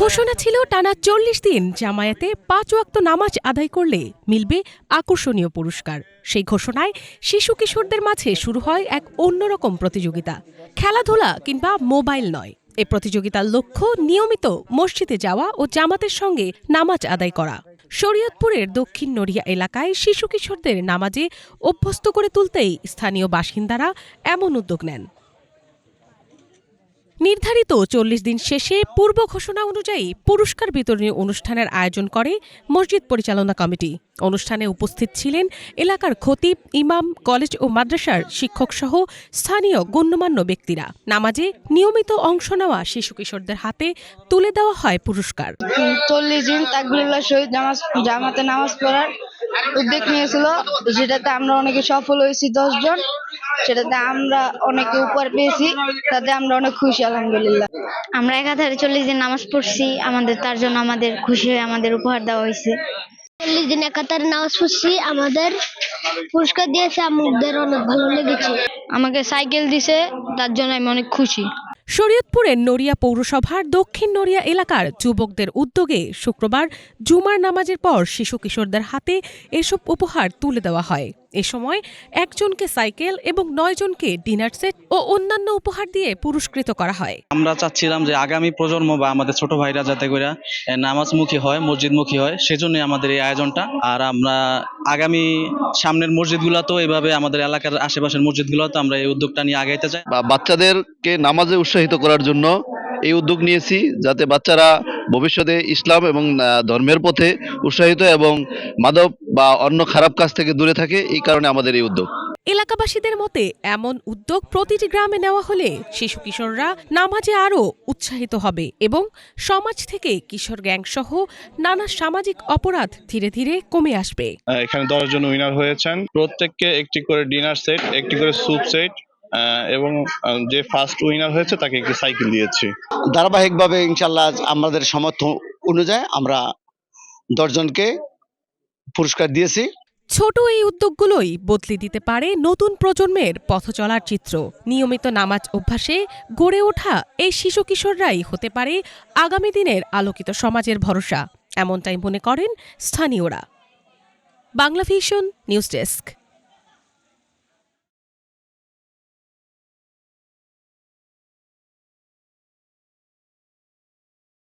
ঘোষণা ছিল টানা ৪০ দিন জামায়াতে ৫ ওয়াক্ত নামাজ আদায় করলে মিলবে আকর্ষণীয় পুরস্কার। সেই ঘোষণায় শিশু কিশোরদের মাঝে শুরু হয় এক অন্যরকম প্রতিযোগিতা। খেলাধুলা কিংবা মোবাইল নয়, এ প্রতিযোগিতার লক্ষ্য নিয়মিত মসজিদে যাওয়া ও জামাতের সঙ্গে নামাজ আদায় করা। শরীয়তপুরের দক্ষিণ নড়িয়া এলাকায় শিশু কিশোরদের নামাজে অভ্যস্ত করে তুলতেই স্থানীয় বাসিন্দারা এমন উদ্যোগ নেন। নির্ধারিত ৪০ দিন শেষে পূর্ব ঘোষণা অনুযায়ী পুরস্কার বিতরণী অনুষ্ঠানের আয়োজন করে মসজিদ পরিচালনা কমিটি। অনুষ্ঠানে উপস্থিত ছিলেন এলাকার খতিব, ইমাম, কলেজ ও মাদ্রাসার শিক্ষকসহ স্থানীয় গণ্যমান্য ব্যক্তিরা। নামাজে নিয়মিত অংশ নেওয়া শিশু কিশোরদের হাতে তুলে দেওয়া হয় পুরস্কার। ৪০ দিন তাকবীরুল্লাহ শহীদ জামাতে নামাজ পড়ার উদ্যোগ নিয়েছিল, যেটাতে আমরা অনেকে সফল হয়েছি ১০ জন। সেটাতে আমরা অনেকে উপহার পেয়েছি, তাতে আমরা অনেক খুশি আলহামদুলিল্লাহ। আমরা একাধারে ৪০ দিন নামাজ পড়ছি, তার জন্য আমাদের খুশি হয়ে আমাদের উপহার দেওয়া হয়েছে। ৪০ দিন একাধারে নামাজ পড়ছি, আমাদের পুরস্কার দিয়েছে, আমাদের অনেক ভালো লেগেছে। আমাকে সাইকেল দিছে, তার জন্য আমি অনেক খুশি। শরীয়তপুরের নড়িয়া পৌরসভার দক্ষিণ নড়িয়া এলাকার যুবকদের উদ্যোগে শুক্রবার জুমার নামাজের পর শিশু কিশোরদের হাতে এসব উপহার তুলে দেওয়া হয়। এ সময় একজনকে সাইকেল এবং ৯ জনকে ডিনার সেট ও অন্যান্য উপহার দিয়ে পুরস্কৃত করা হয়। আমরা চাচ্ছিলাম যে আগামী প্রজন্ম বা আমাদের ছোট ভাইরা যাতে করে নামাজমুখী হয়, মসজিদমুখী হয়, সেজন্যই আমাদের এই আয়োজনটা। আর আমরা আগামী সামনের মসজিদগুলোতেও এভাবে আমাদের এলাকার আশেপাশের মসজিদগুলোতে আমরা এই উদ্যোগটা নিয়ে আগাইতে চাই। বাচ্চাদেরকে নামাজে উৎসাহিত করার জন্য এই উদ্যোগ নিয়েছি, যাতে বাচ্চারা ভবিষ্যতে ইসলাম এবং ধর্মের পথে উৎসাহিত এবং মাদক বা অন্য খারাপ কাজ থেকে দূরে থাকে। এই কারণে আমাদের এই উদ্যোগ। এলাকাবাসীদের মতে এমন উদ্যোগ প্রতিটি গ্রামে নেওয়া হলে শিশু কিশোররা নামাজে আরও উৎসাহিত হবে এবং সমাজ থেকে কিশোর গ্যাং সহ নানা সামাজিক অপরাধ ধীরে ধীরে কমে আসবে। এখানে ১০ জন উইনার হয়েছেন, প্রত্যেককে একটি করে ডিনার সেট, একটি করে স্যুপ সেট এবং যে ফার্স্ট উইনার হয়েছে তাকে একটি সাইকেল দিয়েছি। ধারাবাহিকভাবে ইনশাআল্লাহ আমাদের সামর্থ্য অনুযায়ী আমরা ১০ জনকে পুরস্কার দিয়েছি। ছোট এই উদ্যোগগুলোই বদলে দিতে পারে নতুন প্রজন্মের পথ চলার চিত্র। নিয়মিত নামাজ অভ্যাসে গড়ে ওঠা এই শিশু কিশোররাই হতে পারে আগামী দিনের আলোকিত সমাজের ভরসা, এমনটাই মনে করেন স্থানীয়রা। Bangla vision news desk.